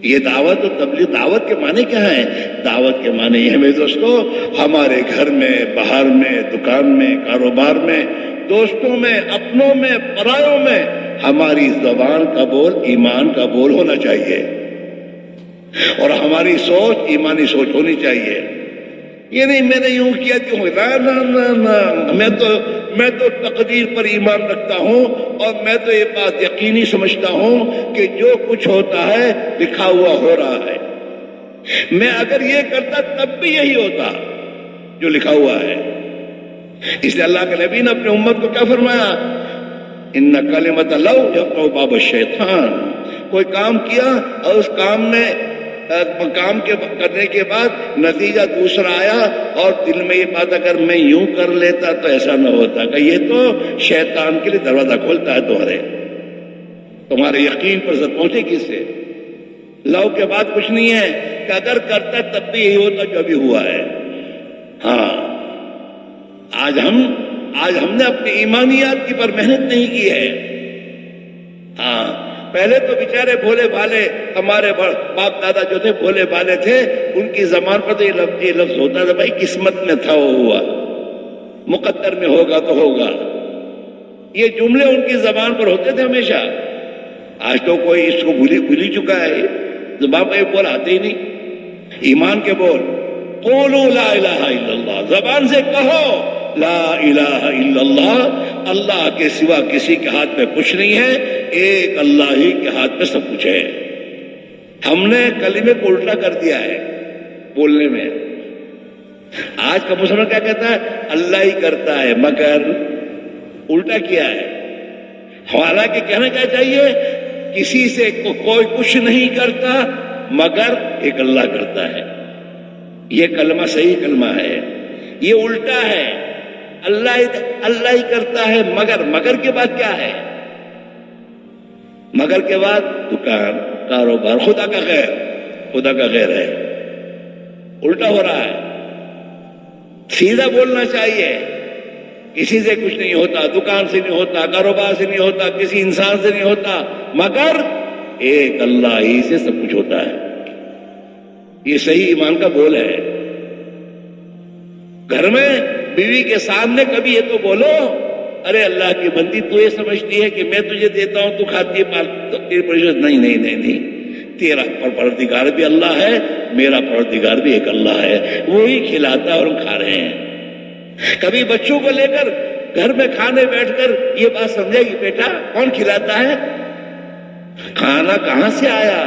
یہ دعوت و تبلیغ، دعوت کے معنی کیا ہے؟ دعوت کے معنی یہ ہے میرے دوستو، ہمارے گھر میں، باہر میں، دکان میں، کاروبار میں، دوستوں میں، اپنوں میں، پرایوں میں ہماری زبان کا بول ایمان کا بول ہونا چاہیے، اور ہماری سوچ ایمانی سوچ ہونی چاہیے۔ یہ نہیں میں نے یوں کیا کیوں، میں تو تقدیر پر ایمان رکھتا ہوں، اور میں تو یہ بات یقینی سمجھتا ہوں کہ جو کچھ ہوتا ہے لکھا ہوا ہو رہا ہے۔ میں اگر یہ کرتا تب بھی یہی ہوتا جو لکھا ہوا ہے۔ اس لیے اللہ کے نبی نے اپنے امت کو کیا فرمایا؟ ان کلمۃ لو یفتح باب الشیطان۔ کوئی کام کیا اور اس کام میں کام کے کرنے کے بعد نتیجہ دوسرا آیا، اور دل میں یہ بات اگر میں یوں کر لیتا تو ایسا نہ ہوتا، کہ یہ تو شیطان کے لیے دروازہ کھولتا ہے تمہارے یقین پر زد پہنچے کس سے؟ لو کے بعد کچھ نہیں ہے کہ اگر کرتا تب بھی یہی ہوتا جو ابھی ہوا ہے۔ ہاں، آج ہم نے اپنی ایمانیات کی پر محنت نہیں کی ہے۔ ہاں، پہلے تو بیچارے بھولے بھالے ہمارے باپ دادا جو تھے بھولے بھالے تھے، ان کی زبان پر تو یہ لفظ ہوتا تھا، بھائی قسمت میں تھا وہ ہوا، مقدر میں ہوگا تو ہوگا۔ یہ جملے ان کی زبان پر ہوتے تھے ہمیشہ۔ آج تو کوئی اس کو بھول ہی چکا ہے، زبان پہ یہ بول آتے ہی نہیں۔ ایمان کے بول، قولوا لا الہ الا اللہ، زبان سے کہو لا الہ الا اللہ، اللہ کے سوا کسی کے ہاتھ میں کچھ نہیں ہے، ایک اللہ ہی کے ہاتھ میں سب کچھ ہے۔ ہم نے کلمے کو الٹا کر دیا ہے بولنے میں۔ آج کا مسلمان کیا کہتا ہے؟ اللہ ہی کرتا ہے، مگر الٹا کیا ہے۔ حالانکہ کہنا کیا چاہیے؟ کسی سے کوئی کچھ نہیں کرتا مگر ایک اللہ کرتا ہے۔ یہ کلمہ صحیح کلمہ ہے، یہ الٹا ہے۔ اللہ ہی کرتا ہے مگر کے بعد کیا ہے؟ مگر کے بعد دکان، کاروبار، خدا کا غیر ہے، الٹا ہو رہا ہے۔ سیدھا بولنا چاہیے، کسی سے کچھ نہیں ہوتا، دکان سے نہیں ہوتا، کاروبار سے نہیں ہوتا، کسی انسان سے نہیں ہوتا، مگر ایک اللہ ہی سے سب کچھ ہوتا ہے۔ یہ صحیح ایمان کا بول ہے۔ گھر میں بیوی کے سامنے کبھی یہ تو بولو، ارے اللہ کی بندی تو یہ سمجھتی ہے کہ میں تجھے دیتا ہوں تو کھاتی ہے، نہیں، تیرا پروردگار بھی اللہ ہے، میرا پروردگار بھی ایک اللہ ہے، وہی کھلاتا ہے اور ہم کھا رہے ہیں۔ کبھی بچوں کو لے کر گھر میں کھانے بیٹھ کر یہ بات سمجھے گی، بیٹا کون کھلاتا ہے؟ کھانا کہاں سے آیا؟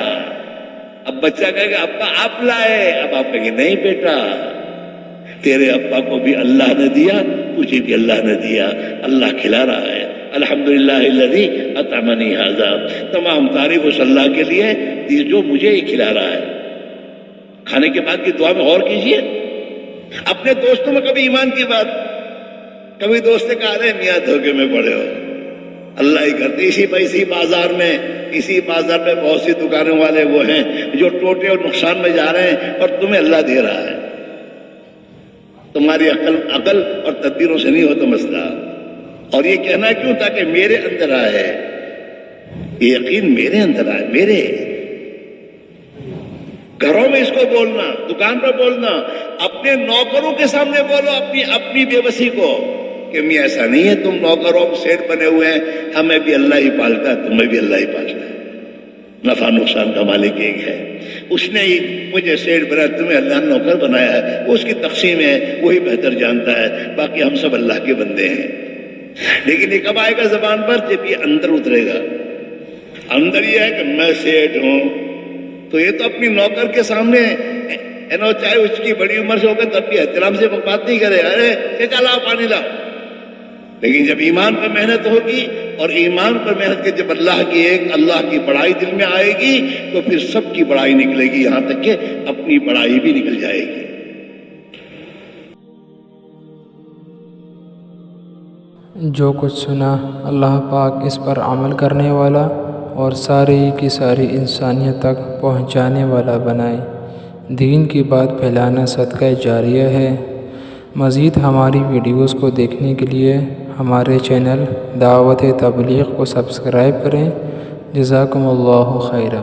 اب بچہ کہے گا ابا آپ لائے، اب آپ کہیں گے نہیں بیٹا، تیرے ابا کو بھی اللہ نے دیا، تجھے بھی اللہ نے دیا، اللہ کھلا رہا ہے۔ الحمدللہ الذی اطعمنی ھذا، تمام تعریف اس اللہ کے لیے جو مجھے ہی کھلا رہا ہے۔ کھانے کے بعد کی دعا میں غور کیجئے۔ اپنے دوستوں میں کبھی ایمان کی بات، کبھی دوست سے کہا رہے میاں دھوکے میں پڑے ہو، اللہ ہی کرتے۔ اسی بازار میں بہت سی دکانوں والے وہ ہیں جو ٹوٹے اور نقصان میں جا رہے ہیں، اور تمہیں اللہ دے رہا ہے۔ تمہاری عقل اور تدبیروں سے نہیں ہوتا مسئلہ۔ اور یہ کہنا کیوں؟ تاکہ میرے اندر آئے، یہ یقین میرے اندر آئے۔ میرے گھروں میں اس کو بولنا، دکان پر بولنا، اپنے نوکروں کے سامنے بولو اپنی بے بسی کو کہ میاں ایسا نہیں ہے، تم نوکروں سیٹ بنے ہوئے ہیں، ہمیں بھی اللہ ہی پالتا ہے، تمہیں بھی اللہ ہی پالتا ہے، نفع نقصان کا مالک ایک ہے، اس نے ہی مجھے سیٹ بنا، تمہیں اللہ نے نوکر بنایا ہے، وہ اس کی تقسیم ہے، وہی بہتر جانتا ہے، باقی ہم سب اللہ کے بندے ہیں۔ لیکن یہ کب آئے گا زبان پر؟ جب یہ اندر اترے گا۔ اندر یہ ہے کہ میں سیٹ ہوں، تو یہ تو اپنی نوکر کے سامنے چاہے اس کی بڑی عمر سے ہوگا تب بھی احترام سے بات نہیں کرے، ارے چلا پانی لا۔ لیکن جب ایمان پر محنت ہوگی، اور ایمان پر محنت کے جب اللہ کی بڑائی دل میں آئے گی، تو پھر سب کی بڑائی نکلے گی، یہاں تک کہ اپنی بڑائی بھی نکل جائے گی۔ جو کچھ سنا اللہ پاک اس پر عمل کرنے والا اور ساری کی ساری انسانیت تک پہنچانے والا بنائے۔ دین کی بات پھیلانا صدقہ جاریہ ہے۔ مزید ہماری ویڈیوز کو دیکھنے کے لیے ہمارے چینل دعوت تبلیغ کو سبسکرائب کریں۔ جزاکم اللہ خیرہ۔